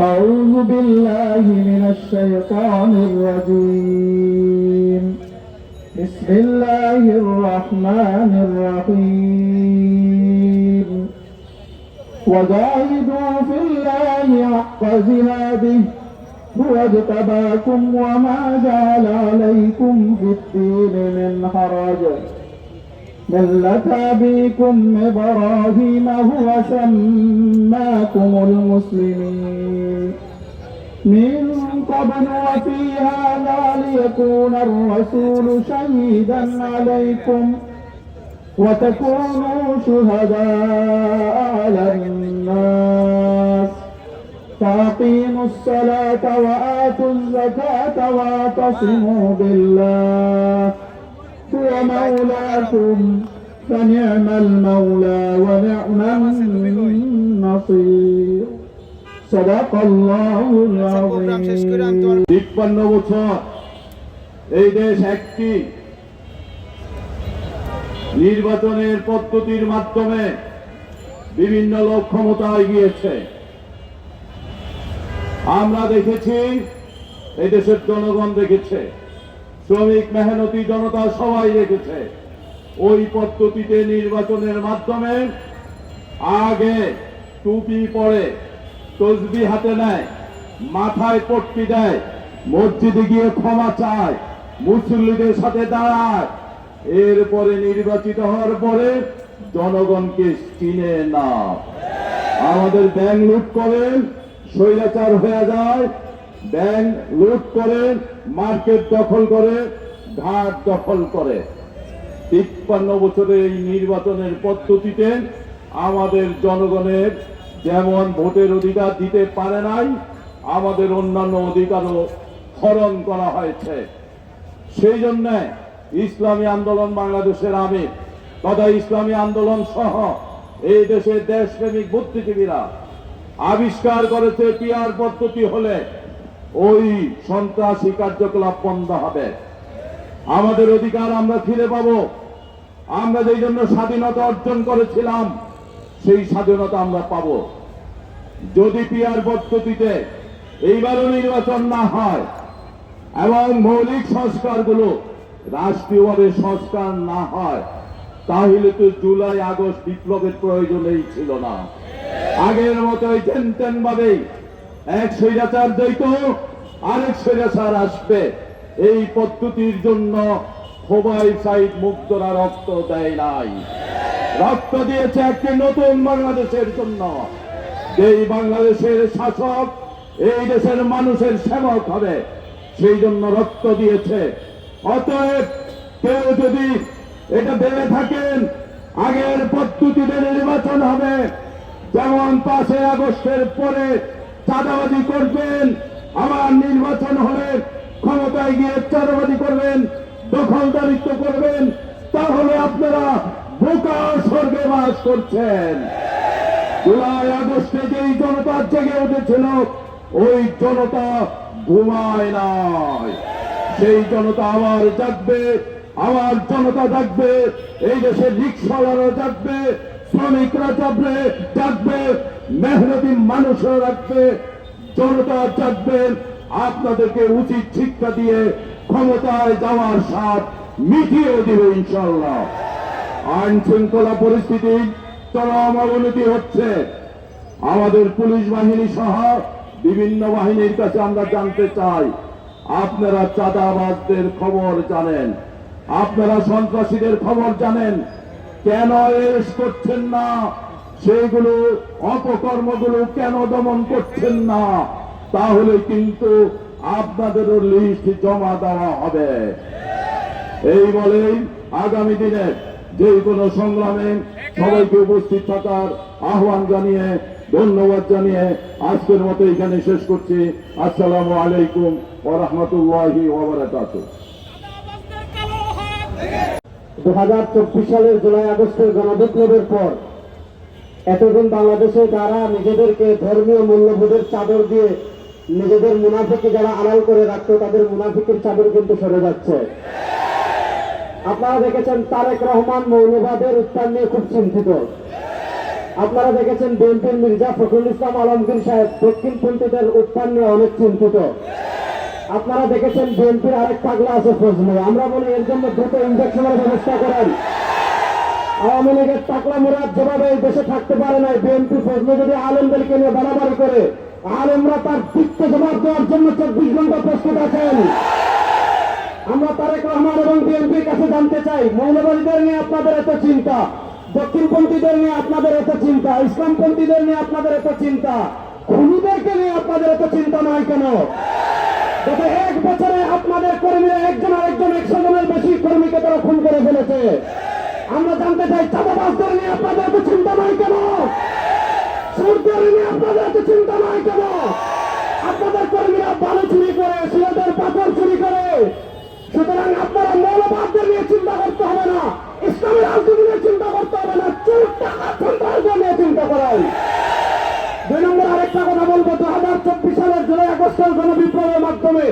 أعوذ بالله من الشيطان الرجيم. بسم الله الرحمن الرحيم. وجاهدوا في الله حق جهاده هو اجتباكم وما جعل عليكم في الدين من حرج ملة أبيكم إبراهيم هو سماكم المسلمين من قبل وفي هذا ليكون الرسول شهيدا عليكم وتكونوا شهداء على الناس فأقيموا الصلاة وآتوا الزكاة واعتصموا بالله هو مولاكم فنعم المولى ونعم النصير صدق الله العظيم 53 বছর এই দেশ একটি নির্বাচনের পদ্ধতির মাধ্যমে বিভিন্ন লোক ক্ষমতায় গিয়েছে। আমরা দেখেছি, এই দেশের জনগণ দেখেছে, শ্রমিক মেহনতি জনতা সবাই দেখেছে। ওই পদ্ধতিতে নির্বাচনের মাধ্যমে আগে টুপি পরে তসবি হাতে নেয়, মাথায় পট্টি দেয়, মসজিদে গিয়ে ক্ষমা চায়, মুসল্লিদের সাথে দাঁড়ায়, এরপরে নির্বাচিত হওয়ার পরে জনগণকে চিনে না। আমাদের ব্যাংক লুট করেন, স্বৈরাচার হয়ে যায়, ব্যাংক লুট করে, মার্কেট দখল করে, ঘাট দখল করে। 53 বছরের এই নির্বাচনের পদ্ধতিতে আমাদের জনগণের যেমন ভোটের অধিকার দিতে পারে নাই, আমাদের অন্যান্য অধিকারও হরণ করা হয়েছে। সেই জন্য ইসলামী আন্দোলন বাংলাদেশের আমির তথা ইসলামী আন্দোলন সহ এই দেশের দেশপ্রেমিক বুদ্ধিজীবীরা আবিষ্কার করেছে, পিআর পদ্ধতি হলে ওই সন্ত্রাসী কার্যকলাপ বন্ধ হবে, আমাদের অধিকার আমরা ফিরে পাবো। আমরা যেই জন্য স্বাধীনতা অর্জন করেছিলাম সেই স্বাধীনতা আমরা পাবো। যদি পিআর পদ্ধতিতে এইবারও নির্বাচন না হয় এবং মৌলিক সংস্কারগুলো রাষ্ট্রীয়ভাবে সংস্কার না হয়, তাহলে তো জুলাই আগস্ট বিপ্লবের প্রয়োজনই ছিল না। আগের মতো তেন ভাবেই এক স্বৈরাচার দ্বৈত আরেক স্বৈরাচার আসবে। এই পদ্ধতির জন্য খোবাই সাইদ মুগ্ধরা রক্ত দেয় নাই, রক্ত দিয়েছে একটি নতুন বাংলাদেশের জন্য, যেই বাংলাদেশের শাসক এই দেশের মানুষের সেবক হবে, সেই জন্য রক্ত দিয়েছে। অতএব কেউ যদি এটা ভেবে থাকেন আগের পদ্ধতিতে নির্বাচন হবে, যেমন 5 আগস্টের পরে চাঁদাবাজি করবেন, আবার নির্বাচন হলে ক্ষমতায় গিয়ে চাঁদাবাজি করবেন, দখলদারিত্ব করবেন, তাহলে আপনারা বোকা স্বর্গে বাস করছেন। জুলাই আগস্টে যেই জনতা জেগে উঠেছিল ওই জনতা ঘুমায় নাই, সেই জনতা আবার জাগবে, আমার জনতা জাগবে, এই দেশের রিক্সাওয়ালারা জাগবে, শ্রমিকরা জাগবে, মেহনতি মানুষরা রাখবে, জনতা জাগবে। আপনাদেরকে উচিত শিক্ষা দিয়ে ক্ষমতায় যাওয়ার স্বাদ মিটিয়ে দেবে ইনশাআল্লাহ। আইন শৃঙ্খলা পরিস্থিতি চরম অবনতি হচ্ছে। আমাদের পুলিশ বাহিনী সহ বিভিন্ন বাহিনীর কাছে আমরা জানতে চাই, আপনারা চাঁদাবাজদের খবর জানেন, আপনারা সন্ত্রাসীদের খবর জানেন, কেন অ্যারেস্ট করছেন না? সেইগুলো অপকর্মগুলো কেন দমন করছেন না? তাহলে কিন্তু আপনাদেরও লিস্ট জমা দেওয়া হবে। এই বলেই আগামী দিনে যে কোনো সংগ্রামে সবাইকে উপস্থিত থাকার আহ্বান জানিয়ে, ধন্যবাদ জানিয়ে আজকের মতো এখানে শেষ করছি। আসসালামু আলাইকুম ওয়া রাহমাতুল্লাহি ওয়া বারাকাতুহু। 2024 সালের জুলাই আগস্টের গণবিপ্লবের পর এতদিন বাংলাদেশে যারা নিজেদেরকে ধর্মীয় মূল্যবোধের চাদর দিয়ে নিজেদের মুনাফিকে যারা আড়াল করে রাখতো, তাদের মুনাফিকের চাদর কিন্তু সরে যাচ্ছে। আপনারা দেখেছেন তারেক রহমান মৌলবাদের উত্থান নিয়ে খুব চিন্তিত। আপনারা দেখেছেন বিএনপির মির্জা ফখরুল ইসলাম আলমগীর সাহেব দক্ষিণপন্থীদের উত্থান নিয়ে অনেক চিন্তিত। আপনারা দেখেছেন বিএনপির আরেক পাগলা আছে ফজলে, আমরা বলি এর জন্য দ্রুত ইনজেকশনের ব্যবস্থা করেন। আওয়ামী লীগের টাকলা মুরাদ যেভাবে এই দেশে থাকতে পারে না, বিএনপি ফজলে যদি আলেমদেরকে নিয়ে বাড়াবাড়ি করে, আলেমরা তার দিককে জবাব দেওয়ার জন্য 24 ঘন্টা প্রস্তুত আছেন। আমরা তারেক রহমান এবং বিএনপির কাছে জানতে চাই, মৌলবাদীদের নিয়ে আপনাদের এত চিন্তা, দক্ষিণপন্থীদের নিয়ে আপনাদের এত চিন্তা, ইসলামপন্থীদের নিয়ে আপনাদের এত চিন্তা, খুনিদেরকে নিয়ে আপনাদের এত চিন্তা নয় কেন? গত 1 বছরে আপনাদের কর্মীরা একজন আরেকজন 100 জনের বেশি কর্মীকে তারা খুন করে ফেলেছে। আমরা জানতে চাই, চাঁদাবাজদের নিয়ে আপনাদের এত চিন্তা নয় কেন? সুরদের নিয়ে আপনাদের এত চিন্তা নয় কেন? আপনাদের কর্মীরা বালু চুরি করে, সিলেটের পাথর চুরি করে। সুতরাং আপনারা মৌলবাদদের নিয়ে চিন্তা করতে হবে না, ইসলামের রাজনীতি নিয়ে চিন্তা করতে হবে না, চোর টাকা সন্ত্রাসদের নিয়ে চিন্তা করাই। 2 নম্বর আরেকটা কথা বলবো, 2024 সালের জুলাই আগস্টের গণবিপ্লবের মাধ্যমে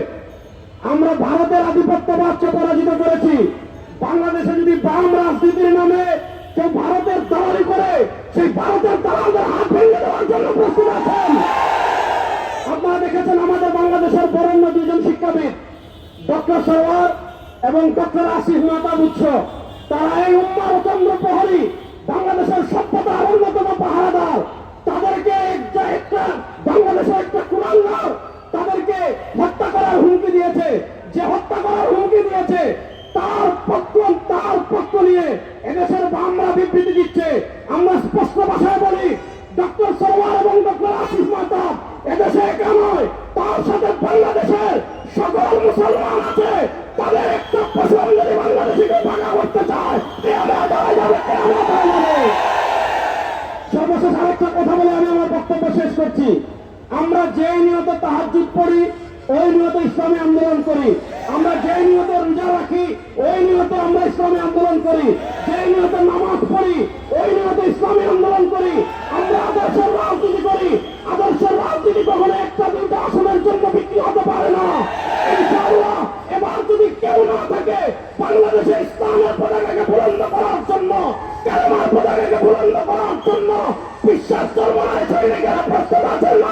আমরা ভারতের আধিপত্যবাদকে পরাজিত করেছি। বাংলাদেশে যদি বাম রাজনীতির নামে কেউ ভারতের দালালি করে, সেই ভারতের দালালদের হাত ভেঙে দেওয়ার জন্য প্রস্তুত আছেন। আপনারা দেখেছেন আমাদের বাংলাদেশের বরেণ্য 2 জন শিক্ষাবিদ, ডক্টর সরওয়ার এবং ডক্টর আসিফ মাহতাব উৎস, তারা এই উম্মার অতন্দ্র প্রহরী, বাংলাদেশের সভ্যতার অন্যতম পাহারাদার। তাদেরকে একটা বাংলাদেশের একটা কুলাঙ্গার তাদেরকে হত্যা করার হুমকি দিয়েছে। যে হত্যা করার হুমকি দিয়েছে তার পক্ষ নিয়ে এদেশের বামরা বিবৃতি দিচ্ছে। আমরা স্পষ্ট ভাষায় বলি, ডক্টর সরওয়ার এবং ডক্টর আসিফ মাহতাব এদেশে একা নয়, তার সাথে বাংলাদেশের সকল মুসলমান আছে। তাদের একটা পছন্দ যদি বাংলাদেশিকে ভাঙা করতে চায়, সর্বশেষ আরেকটা কথা বলে আমি আমার বক্তব্য শেষ করছি। আমরা যে নিয়ত তাহাজ্জুদ পড়ি, ওই নিয়ত ইসলামী আন্দোলন করি। আমরা যে নিয়ত রোজা রাখি, ওই নিয়ত আমরা ইসলামী আন্দোলন করি। যে নিয়ত নামাজ পড়ি, ওই নিয়ত ইসলামী আন্দোলন করি। আমরা আদর্শের রাজনীতি করি। আদর্শের রাজনীতি কখনো 1-2 আসনের জন্য বিক্রি হতে পারে না। ইনশাআল্লাহ এবার যদি কেউ না থাকে বাংলাদেশে ইসলামের পতাকাকে বুলন্দ করার জন্য, কালেমার পতাকাকে বুলন্দ করার জন্য বিশ্বাস চর্মনায় সৈনিকেরা প্রস্তুত আছেন।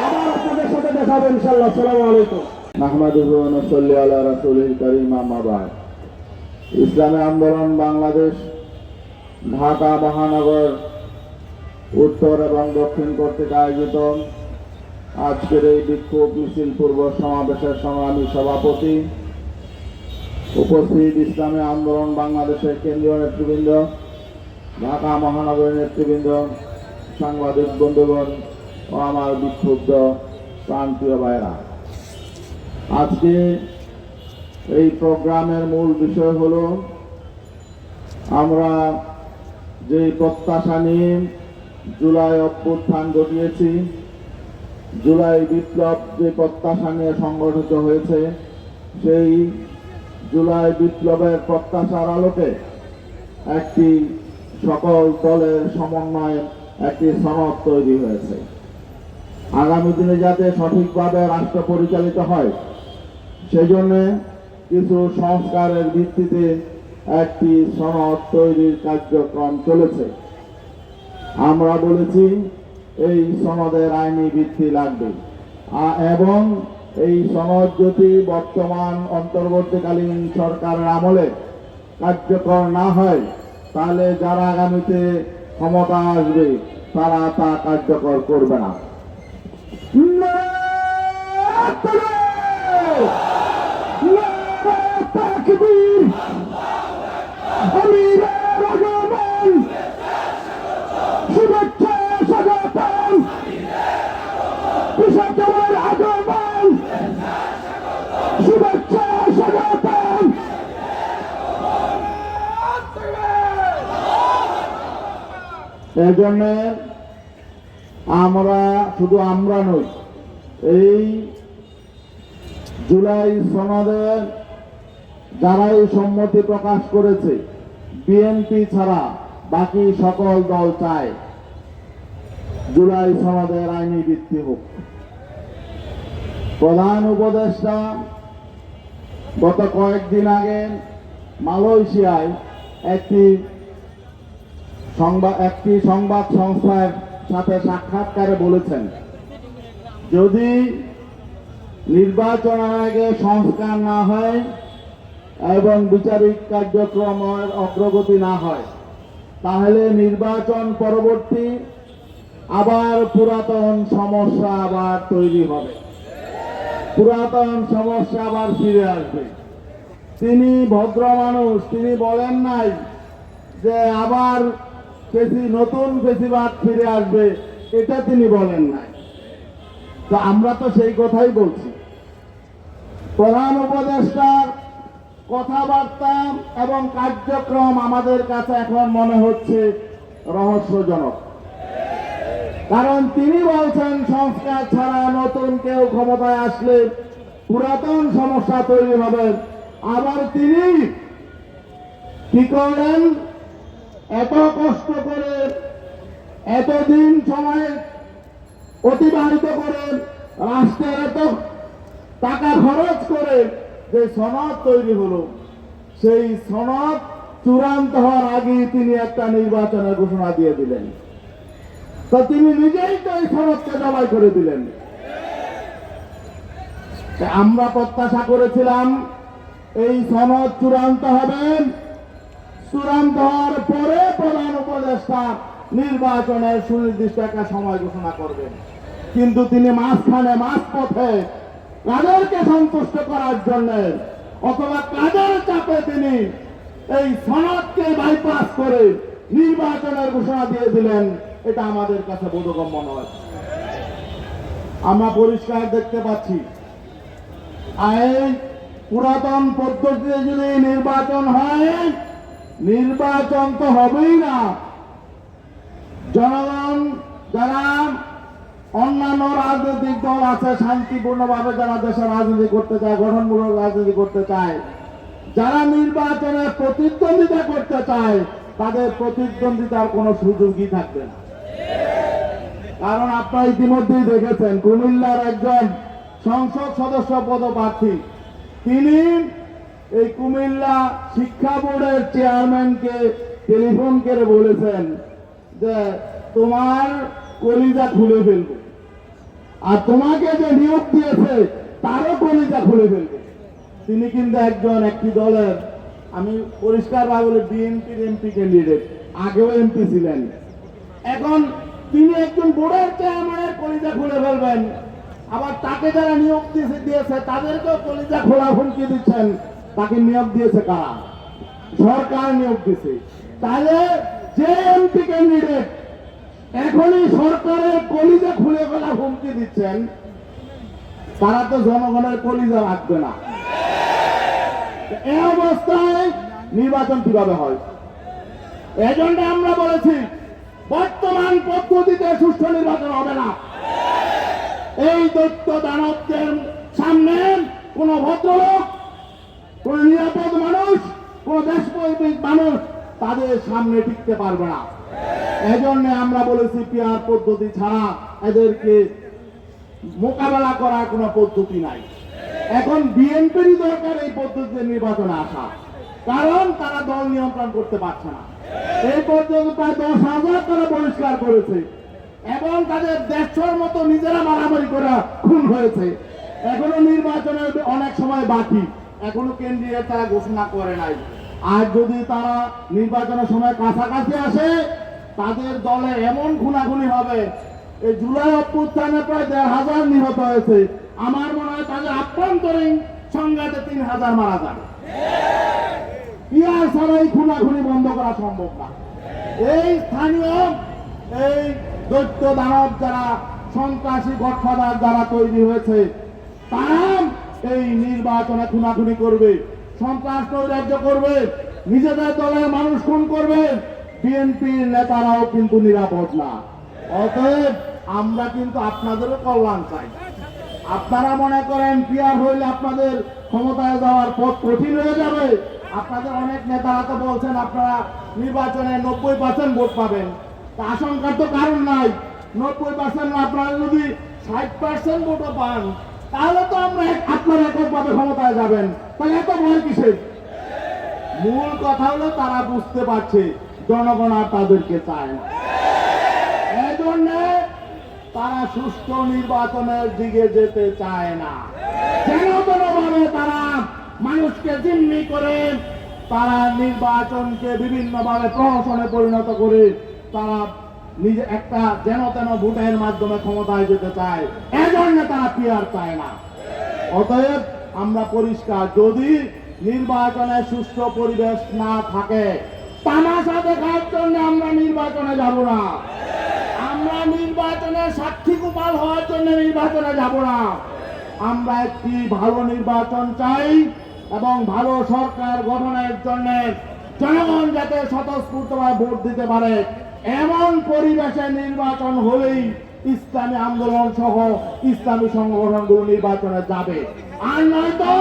আবার আপনাদের সাথে দেখা হবে ইনশাআল্লাহ। আসসালামু আলাইকুম। নাহমাদুহু ওয়া নুসাল্লি আলা রাসূলিল কারীম, আম্মা বা'দ। ইসলামী আন্দোলন বাংলাদেশ ঢাকা মহানগর উত্তর এবং দক্ষিণ কর্তৃক আয়োজিত আজকের এই বিক্ষোভ মিছিল পূর্ব সমাবেশের সংগ্রামী সভাপতি, উপস্থিত ইসলামী আন্দোলন বাংলাদেশের কেন্দ্রীয় নেতৃবৃন্দ, ঢাকা মহানগরের নেতৃবৃন্দ, সাংবাদিক বন্ধুগণ ও আমার বিক্ষুব্ধ প্রান্তীয় ভাইরা, আজকে এই প্রোগ্রামের মূল বিষয় হলো আমরা যে প্রত্যাশা নিয়ে জুলাই অভ্যুত্থান ঘটিয়েছি, জুলাই বিপ্লব যে প্রত্যাশা নিয়ে সংগঠিত হয়েছে, সেই জুলাই বিপ্লবের প্রত্যাশার আলোকে একটি সকল দলের সমন্বয়ে একটি সনদ তৈরি হয়েছে। আগামী দিনে যাতে সঠিকভাবে রাষ্ট্র পরিচালিত হয়, সেজন্য কিছু সংস্কারের ভিত্তিতে একটি সনদ তৈরির কার্যক্রম চলেছে। আমরা বলেছি এই সনদের আইনি ভিত্তি লাগবে এবং এই সনদ যদি বর্তমান অন্তর্বর্তীকালীন সরকারের আমলে কার্যকর না হয়, তাহলে যারা আগামীতে ক্ষমতা আসবে তারা তা কার্যকর করবে না। এজন্য আমরা নই, এই জুলাই সনদে যারাই সম্মতি প্রকাশ করেছে, বিএনপি ছাড়া বাকি সকল দল চায় জুলাই সনদের আইনি ভিত্তি হোক। প্রধান উপদেষ্টা গত কয়েকদিন আগে মালয়েশিয়ায় একটি একটি সংবাদ সংস্থার সাথে সাক্ষাৎকারে বলেছেন, যদি নির্বাচনের আগে সংস্কার না হয় এবং বিচারিক কার্যক্রমের অগ্রগতি না হয়, তাহলে নির্বাচন পরবর্তী আবার পুরাতন সমস্যা আবার তৈরি হবে, পুরাতন সমস্যা আবার ফিরে আসবে। তিনি ভদ্র মানুষ, তিনি বলেন নাই যে আবার নতুন ফেসিবাদ ফিরে আসবে, এটা তিনি বলেন নাই। তো আমরা তো সেই কথাই বলছি। প্রধান উপদেষ্টার কথাবার্তা এবং কার্যক্রম আমাদের কাছে এখন মনে হচ্ছে রহস্যজনক। কারণ তিনি বলছেন সংস্কার ছাড়া নতুন কেউ ক্ষমতায় আসলে পুরাতন সমস্যা তৈরি হবে। আবার তিনি কি করলেন, এত কষ্ট করে এতদিন সময় অতিবাহিত করে রাষ্ট্রের এত টাকা খরচ করে যে সনদ তৈরি হলো, সেই সনদ চূড়ান্ত হওয়ার আগে তিনি একটা নির্বাচনের ঘোষণা দিয়ে দিলেন। তো তিনি নিজেই তো এই সনদকে জবাই করে দিলেন। আমরা প্রত্যাশা করেছিলাম এই সনদ চূড়ান্ত হবে, চূড়ান্ত হওয়ার পরে প্রধান উপদেষ্টা নির্বাচনের সুনির্দিষ্ট একটা সময় ঘোষণা করবেন। কিন্তু তিনি মাঝপথে কাদেরকে সন্তুষ্ট করার জন্য অথবা কাদের চাপে তিনি এই সনদকে বাইপাস করে নির্বাচনের ঘোষণা দিয়ে দিলেন, এটা আমাদের কাছে বোধগম্য নয়। আমরা পরিষ্কার দেখতে পাচ্ছি, এই পুরাতন পদ্ধতিতে যদি নির্বাচন হয়, নির্বাচন তো হবেই না। জনগণ যারা অন্যান্য রাজনৈতিক দল আছে, শান্তিপূর্ণভাবে যারা দেশের রাজনীতি করতে চায়, গঠনমূলক রাজনীতি করতে চায়, যারা নির্বাচনে প্রতিদ্বন্দ্বিতা করতে চায়, তাদের প্রতিদ্বন্দ্বিতার কোনো সুযোগই থাকবে না। কারণ আপনারা ইতিমধ্যেই দেখেছেন, কুমিল্লার একজন সংসদ সদস্য পদপ্রার্থী, তিনি এই কুমিল্লা শিক্ষা বোর্ডের চেয়ারম্যানকে টেলিফোন করে বলেছেন যে তোমার কলিজা খুলে ফেলবে, আর তোমাকে যে নিয়োগ দিয়েছে তারও কলিজা খুলে ফেলবে। তিনি কিন্তু একটি দলের, আমি পরিষ্কার ভাবে বিএনপির এমপি ক্যান্ডিডেট, আগেও এমপি ছিলেন, এখন তিনি একজন বোর্ডের চেয়ারম্যানের কলিজা খুলে ফেলবেন, আবার তাকে যারা নিয়োগ দিয়েছে তাদেরকেও কলিজা খোলা হুমকি দিচ্ছেন। তাকে নিয়োগ দিয়েছে কারা? সরকার নিয়োগ দিয়েছে। তাহলে যে এমপি ক্যান্ডিডেট এখনই সরকারের কলিজা খুলে ফেলা হুমকি দিচ্ছেন, তারা তো জনগণের কলিজা রাখবে না। এই অবস্থায় নির্বাচন কিভাবে হয়? এজন্য আমরা বলেছি বর্তমান পদ্ধতিতে সুষ্ঠু নির্বাচন হবে না। এই দৈত্য দানবদের সামনে কোন ভদ্রলোক, কোন নিরাপদ মানুষ, কোন দেশপ্রেমিক মানুষ তাদের সামনে টিকতে পারবে না। এজন্য আমরা বলেছি পিআর পদ্ধতি ছাড়া এদেরকে মোকাবেলা করার কোনো পদ্ধতি নাই। এখন বিএনপির দরকার এই পদ্ধতিতে নির্বাচনে আসা, কারণ তারা দল নিয়ন্ত্রণ করতে পারছে না। এই পর্যন্ত প্রায় 10,000 তারা বহিষ্কার করেছে এবং তাদের 150 মতো নিজেরা মারামারি করে খুন হয়েছে। এখনো নির্বাচনের অনেক সময় বাকি, এখনো কেন্দ্রীয় তারা ঘোষণা করে নাই। আর যদি তারা নির্বাচনের সময় কাছাকাছি আসে, তাদের দলে এমন খুনাখুনি হবে। এই জুলাই অভ্যুত্থানে প্রায় 1,500 নিহত হয়েছে, আমার মনে হয় তাদের আভ্যন্তরীণ সংঘাতে 3,000 মারা যাবে। পিআর ছাড়া এই খুনাখুনি বন্ধ করা সম্ভব না। এই স্থানীয় এই দৈত্য দানব যারা সন্ত্রাসী গডফাদার যারা তৈরি হয়েছে, তারা এই নির্বাচনে খুনাখুনি করবে, সন্ত্রাস নৈরাজ্য করবে, নিজেদের দলের মানুষ খুন করবে। বিএনপির নেতারাও কিন্তু নিরাপদ না। অতএব আমরা কিন্তু আপনাদেরও কল্যাণ চাই। আপনারা মনে করেন পিআর হইলে আপনাদের ক্ষমতায় যাওয়ার পথ কঠিন হয়ে যাবে। আপনাদের অনেক নেতারা তো বলছেন আপনারা নির্বাচনে 90% ভোট পাবেন। আশঙ্কার তো কারণ নাই। 90% না, আপনারা যদি 60% ভোটও পান, তাহলে তো আপনারা এককভাবে ক্ষমতায় যাবেন। তাহলে এত ভয় কিসের? মূল কথা হলো তারা বুঝতে পারছে জনগণ আর তাদেরকে চায় না। এজন্য তারা সুষ্ঠু নির্বাচনের দিকে যেতে চায় না। যেন কোনোভাবে তারা মানুষকে জিম্মি করে তারা নির্বাচনকে বিভিন্নভাবে প্রহসনে পরিণত করে তারা নিজে একটা যেন তেন ভোটের মাধ্যমে ক্ষমতায় যেতে চায়। এজন্য তারা পিয়ার চায় না। অতএব আমরা পরিষ্কার, যদি নির্বাচনে সুষ্ঠু পরিবেশ না থাকে, তামাশা দেখার জন্য আমরা নির্বাচনে যাব না। আমরা নির্বাচনে সাক্ষী গোপাল হওয়ার জন্য নির্বাচনে যাব না। আমরা একটি ভালো নির্বাচন চাই এবং ভালো সরকার গঠনের জন্য জনগণ যাতে স্বতঃস্ফূর্তভাবে ভোট দিতে পারে এমন পরিবেশে নির্বাচন হলেই ইসলামী আন্দোলন সহ ইসলামী সংগঠনগুলো নির্বাচনে যাবে। আর নয়তো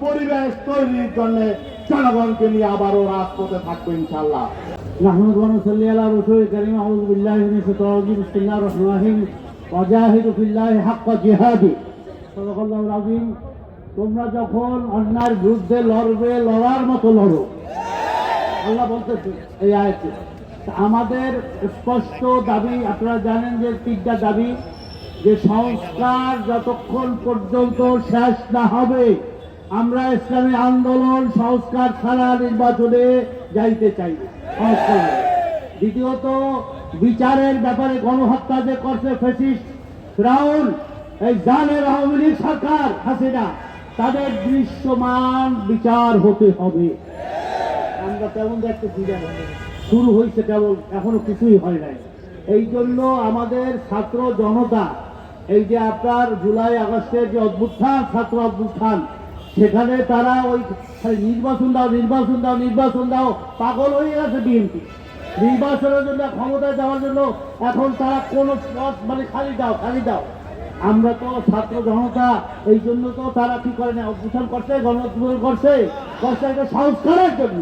পরিবেশ তৈরির জন্য জনগণকে নিয়ে আবারও রাজপথে থাকবে ইনশাআল্লাহ। نحمد ونصلي على رسول الكريم أعوذ بالله من الشيطان الرجيم بسم الله الرحمن الرحيم وجاهدوا في الله حق جهاده صدق الله العظيم। তোমরা যখন অন্যায়ের বিরুদ্ধে লড়বে, লড়ার মতো লড়ো, আল্লাহ বলতেছে এই আয়াতে। আমাদের স্পষ্ট দাবি, আপনারা জানেন যে তিনটা দাবি, যে সংস্কার যতক্ষণ পর্যন্ত শেষ না হবে আমরা ইসলামী আন্দোলন সংস্কার ছাড়া নির্বাচনে যাইতে চাই না। সংস্কার। দ্বিতীয়ত, বিচারের ব্যাপারে গণহত্যা যে করছে ফ্যাসিস্ট ফিরাউন, এই জালেম আওয়ামী লীগ সরকার হাসিনা, তাদের দৃশ্যমান বিচার হতে হবে। আমরা তেমন দেখতেছি না, শুরু হয়েছে কেবল, এখনো কিছুই হয় নাই। এই জন্য আমাদের ছাত্র জনতা, এই যে আপনার জুলাই আগস্টের যে অভ্যুত্থান, ছাত্র অভ্যুত্থান, সেখানে তারা ওই খালি নির্বাচন দাও নির্বাচন দাও নির্বাচন দাও, পাগল হয়ে গেছে বিএনপি। নির্বাচনের জন্য, ক্ষমতায় যাওয়ার জন্য এখন তারা কোনো পথ মানে খালি দাও খালি দাও। আমরা তো ছাত্র জনতা, এই জন্য তো তারা কি করে না, অভ্যুত্থান করছে, গণঅভ্যুত্থান করছে একটা সংস্কারের জন্য।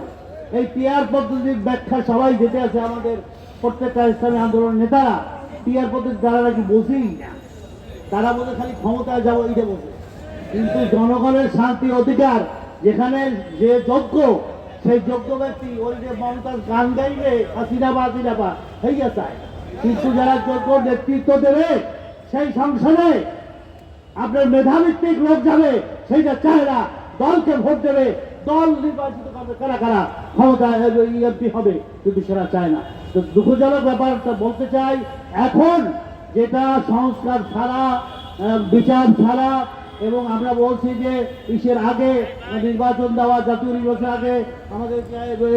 এই পিয়ার পদ্ধতির ব্যাখ্যা সবাই যেতে আছে, আমাদের প্রত্যেকটা ইসলামী আন্দোলনের নেতারা পিয়ার পদ্ধতি তারা নাকি বোঝেই না। তারা বলে খালি ক্ষমতায় যাবো, এইটা বোঝে। কিন্তু জনগণের শান্তি অধিকার, যেখানে যে যোগ্য, সেই যোগ্য ব্যক্তি ওই যে মমতাজ গান গাইবে হাসিনাবা হইয়া চায়, কিন্তু যারা যোগ্য নেতৃত্ব দেবে সেই সংসদে আপনার মেধাভিত্তিক লোক যাবে, সেইটা চায় না। দলকে ভোট দেবে, দল নির্বাচিত করবে কারা কারা ক্ষমতায় এমপি হবে, কিন্তু সেটা চায় না। তো দুঃখজনক ব্যাপারটা বলতে চাই, এখন যেটা সংস্কার ছাড়া, বিচার ছাড়া, এবং আমরা বলছি যে ইসের আগে নির্বাচন দেওয়া, জাতীয় নির্বাচনের আগে আমাদের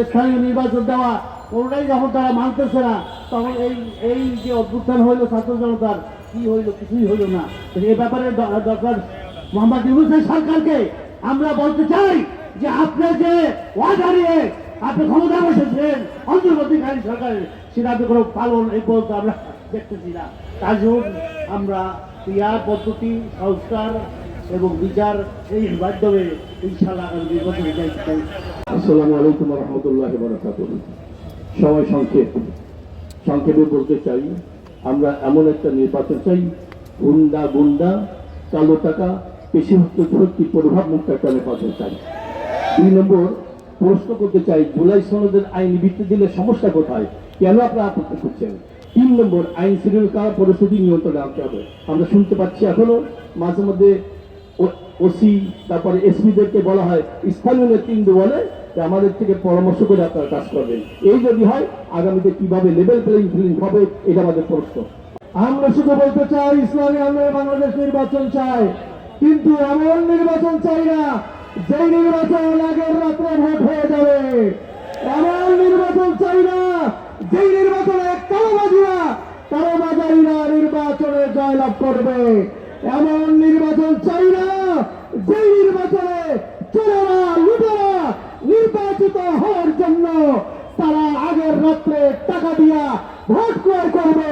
স্থানীয় নির্বাচন দেওয়া, কোনোটাই যখন তারা মানতেছে না, তখন এই যে অভ্যুত্থান হইল ছাত্র জনতার, কি হইল? কিছুই হইল না। এ ব্যাপারে ডক্টর মোহাম্মদ ইউনূসের সরকারকে আমরা বলতে চাই যে আপনি যে ওয়াদা নিয়ে আপনি ক্ষমতা বসেছেন অন্তর্বর্তীকালীন সরকারের, সেটা আপনি কোনো পালন এই বলতে আমরা দেখতেছি না। তার জন্য আমরা পিয়ার পদ্ধতি, সংস্কার এবং বিচার এই মাধ্যমে ইনশাআল্লাহ নির্বাচনে যাইতে চাই। আসসালামু আলাইকুম ওয়া রাহমাতুল্লাহি ওয়া বারাকাতুহু। সবাই সংক্ষেপে বলতে চাই, আমরা এমন একটা নির্বাচন চাই, গুন্ডা কালো টাকা পেশি শক্তি প্রভাব মুক্ত একটা নির্বাচন চাই। 2 নম্বর, প্রশ্ন করতে চাই, জুলাই সনদের আইনি ভিত্তি দিলে সমস্যা কোথায়, কেন আপনারা আপত্তি করছেন? 3 নম্বর, আইন শৃঙ্খলা পরিস্থিতি নিয়ন্ত্রণে আনতে হবে। আমরা শুনতে পাচ্ছি এখনো মাঝে মধ্যে ওসি তারপরে এসপিদেরকে বলা হয়, স্থানীয় নেতৃবৃন্দ বলে যে আমাদের থেকে পরামর্শ করে আপনারা কাজ করবেন। এই যদি হয়, আগামীতে কিভাবে লেভেল প্লেইং ফিল্ড হবে, এটা আমাদের প্রশ্ন। আমরা শুধু বলতে চাই, ইসলামী আন্দোলন বাংলাদেশ নির্বাচন চাই, কিন্তু এমন নির্বাচন চাই না যে নির্বাচন আগের রাত্রে ভোট হয়ে যাবে। এমন নির্বাচন চাই না যে নির্বাচনে কালোবাজারিরা নির্বাচনে জয়লাভ করবে। এমন নির্বাচন চাই না যে নির্বাচনে চোরেরা লুটেরা নির্বাচিত হওয়ার জন্য তারা আগের রাত্রে টাকা দিয়া ভোট ক্রয় করবে।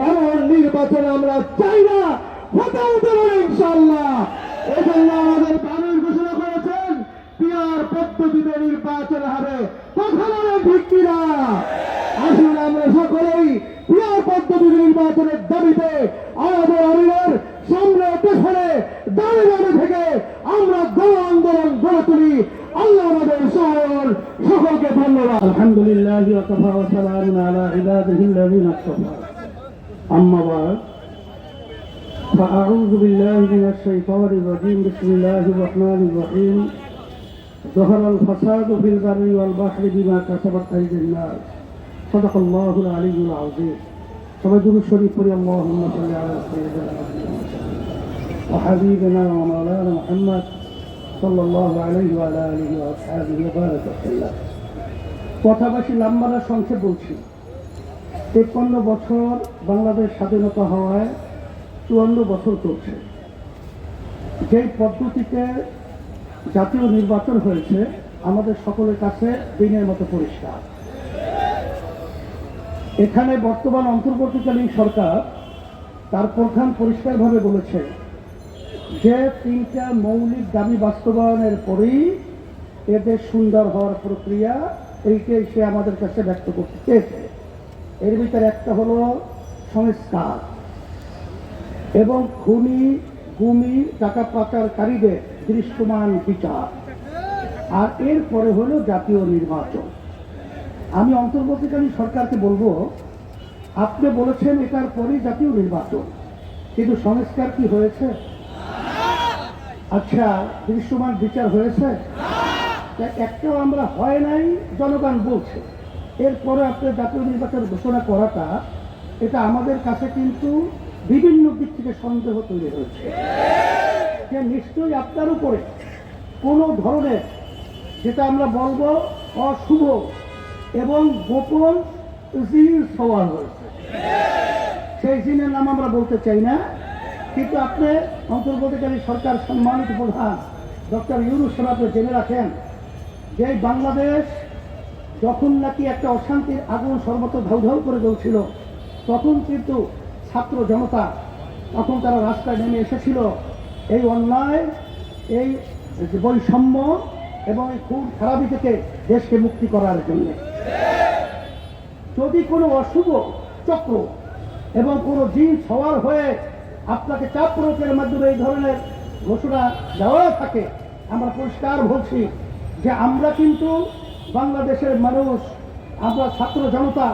এমন নির্বাচন আমরা চাই না, হতেও দেব না ইনশাআল্লাহ। এজন্য আমাদের কানুন ঘোষণা করেছেন পিয়ার পদ্ধতিতে নির্বাচন হবে, তখন ভিত্তি না। আসুন আমরা সকলেই পিয়ার পদ্ধতিতে নির্বাচনের দাবিতে আমাদের আমিরের সামনে পেছনে দাঁড়িয়ে থেকে আমরা গণ আন্দোলন গড়ে তুলি। আল্লাহ আমাদের সকলকে ধন্যবাদ। আলহামদুলিল্লাহ ওয়া কাফা ওয়া সালামুন আলা ইবাদিহি আল্লাযিনা ইসতাফা। আম্মা বা'দ। فأعوذ بالله من الشيطان الرجيم. بسم الله الرحمن الرحيم. ظهر الفساد في البر والبحر بما كسبت أيدي الناس. صدق الله العلي العظيم. سبحان الشريف اللهم صل على سيدنا وحبيبنا ومولانا محمد صلى الله عليه وعلى آله وأصحابه وبارك وسلم. কথাবাসী লাম্বারা সংক্ষেপ বলছি। 53 বছর বাংলাদেশ স্বাধীনতা হওয়ায় 54 বছর চলছে। যেই পদ্ধতিতে জাতীয় নির্বাচন হয়েছে আমাদের সকলের কাছে দিনের মতো পরিষ্কার। এখানে বর্তমান অন্তর্বর্তীকালীন সরকার তার প্রধান পরিষ্কারভাবে বলেছে যে 3টা মৌলিক দাবি বাস্তবায়নের পরেই এদের সুন্দর হওয়ার প্রক্রিয়া, এইটাই সে আমাদের কাছে ব্যক্ত করতে চেয়েছে। এর ভিতরে একটা হলো সংস্কার এবং খুনি গুমি টাকা পাচারকারীদের দৃশ্যমান বিচার, আর এরপরে হলো জাতীয় নির্বাচন। আমি অন্তর্বর্তীকালীন সরকারকে বলবো, আপনি বলেছেন এটার পরেই জাতীয় নির্বাচন, কিন্তু সংস্কার কি হয়েছে? আচ্ছা, দৃশ্যমান বিচার হয়েছে? একটাও আমরা হয় নাই জনগণ বলছে। এরপরে আপনি জাতীয় নির্বাচন ঘোষণা করাটা, এটা আমাদের কাছে কিন্তু বিভিন্ন দিক থেকে সন্দেহ তৈরি হয়েছে যে নিশ্চয়ই আপনার উপরে কোনো ধরনের, যেটা আমরা বলবো অশুভ এবং গোপন জিন সওয়ার হয়েছে। সেই জিনের নাম আমরা বলতে চাই না, কিন্তু আপনি অন্তর্বর্তীকালীন সরকার সম্মানিত প্রধান ডক্টর ইউনূস সাহেব জেনে রাখেন যে বাংলাদেশ যখন নাকি একটা অশান্তির আগুন সর্বত্র ধাউ ধাউ করে জ্বলছিল, তখন কিন্তু ছাত্র জনতা তখন তারা রাস্তায় নেমে এসেছিল এই অন্যায়, এই বৈষম্য এবং এই খুব খারাপি থেকে দেশকে মুক্তি করার জন্য। যদি কোনো অশুভ চক্র এবং কোনো জিন সওয়ার হয়ে আপনাকে চাপ প্রয়োগের মাধ্যমে এই ধরনের ঘোষণা দেওয়া থাকে, আমরা পরিষ্কার বলছি যে আমরা কিন্তু বাংলাদেশের মানুষ, আমরা ছাত্র জনতা,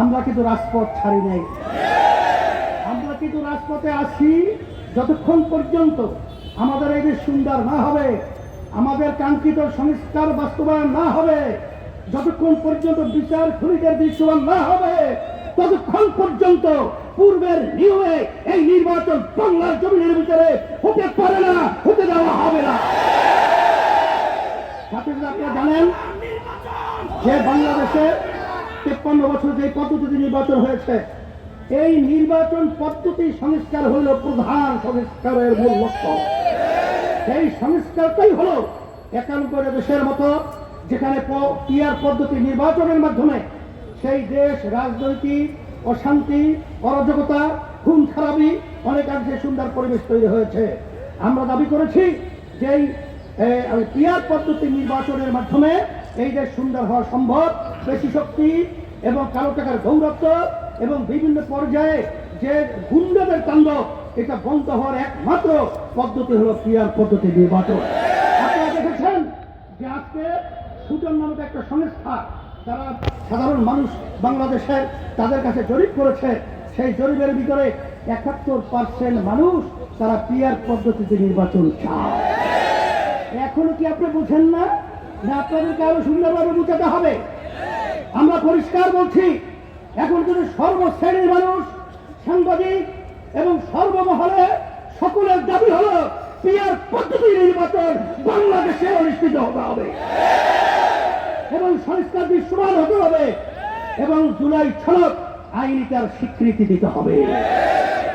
আমরা কিন্তু রাজপথ ছাড়ি নাই। আমরা কিন্তু রাজপথে আছি যতক্ষণ পর্যন্ত আমাদের এই দেশ সুন্দর না হবে, আমাদের কাঙ্ক্ষিত সংস্কার বাস্তবায়ন না হবে, যতক্ষণ পর্যন্ত বিচার খুনিদের দৃশ্যমান না হবে, ততক্ষণ পর্যন্ত পূর্বের নিয়মে এই নির্বাচন বাংলার জমিনের ভিতরে হতে পারে না, হতে দেওয়া হবে না। সাথে সাথে আপনারা জানেন যে বাংলাদেশে 53 বছর যে পদ্ধতিতে নির্বাচন হয়েছে, এই নির্বাচন পদ্ধতি সংস্কার হইল প্রধান সংস্কারের মূল লক্ষ্য। এই সংস্কারটাই হলো 91 দেশের মতো, যেখানে পিআর পদ্ধতি নির্বাচনের মাধ্যমে সেই দেশ রাজনৈতিক অশান্তি, অরাজকতা, খুন খারাপি অনেকাংশে সুন্দর পরিবেশ তৈরি হয়েছে। আমরা দাবি করেছি যে পিআর পদ্ধতি নির্বাচনের মাধ্যমে এই দেশ সুন্দর হওয়া সম্ভব। বেশি শক্তি এবং কালো টাকার গৌরত্ব এবং বিভিন্ন পর্যায়ে যে গুন্ডাদের তাণ্ডব, এটা বন্ধ হওয়ার একমাত্র পদ্ধতি হলো পিআর পদ্ধতি নির্বাচন। আপনারা দেখেছেন যে আজকে সুজন নামক একটা সংস্থা, তারা সাধারণ মানুষ বাংলাদেশের তাদের কাছে জরিপ করেছে, সেই জরিপের ভিতরে 71% মানুষ তারা পিআর পদ্ধতিতে নির্বাচন চায়। এখনো কি আপনি বুঝেন না? না আপনাদেরকে আরো সুন্দরভাবে বুঝাতে হবে? আমরা পরিষ্কার বলছি, এখন যদি সর্বশ্রেণীর মানুষ, সাংবাদিক এবং সর্বমহলে সকলের দাবি হলো পিআর পদ্ধতি নির্বাচন বাংলাদেশে অনুষ্ঠিত হতে হবে এবং সংস্কার দৃশ্যমান হতে হবে এবং জুলাই সনদ আইনি তার স্বীকৃতি দিতে হবে।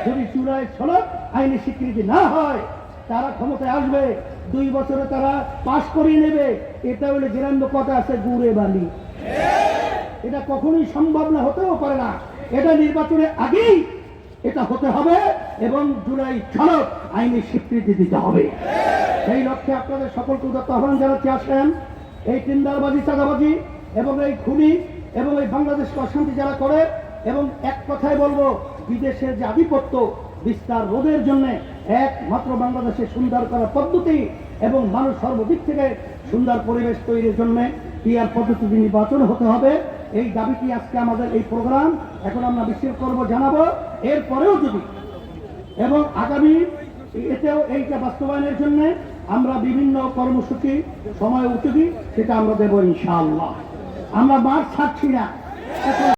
যদি জুলাই সনদ আইনি স্বীকৃতি না হয়, তারা ক্ষমতায় আসবে, 2 বছরে তারা পাশ করিয়ে নেবে। এটা হলে গ্রাম্য কথা আছে, গুড়ে বালি। এটা কখনোই সম্ভব না, হতেও পারে না। এটা নির্বাচনের আগেই এটা হতে হবে এবং জুলাই সনদ আইনি স্বীকৃতি দিতে হবে। সেই লক্ষ্যে আপনাদের সকলকে উদাত্ত আহ্বান জানাচ্ছি, আসেন এই টিন্ডারবাজি, চাঁদাবাজি এবং এই খুনি এবং এই বাংলাদেশকে অশান্তি যারা করে, এবং এক কথায় বলবো, বিদেশের যে আধিপত্য বিস্তার রোধের জন্য একমাত্র বাংলাদেশে সুন্দর করার পদ্ধতি এবং মানুষ সর্বদিক থেকে সুন্দর পরিবেশ তৈরির জন্য পিআর পদ্ধতি নির্বাচন হতে হবে। এই দাবিটি আজকে আমাদের এই প্রোগ্রাম। এখন আমরা বিশেষ করব জানাবো, এরপরেও যদি এবং আগামী এতেও এইটা বাস্তবায়নের জন্য আমরা বিভিন্ন কর্মসূচি সময় উপযোগী সেটা আমরা দেবো ইনশাআল্লাহ। আমরা মাঠ ছাড়ছি না। এখন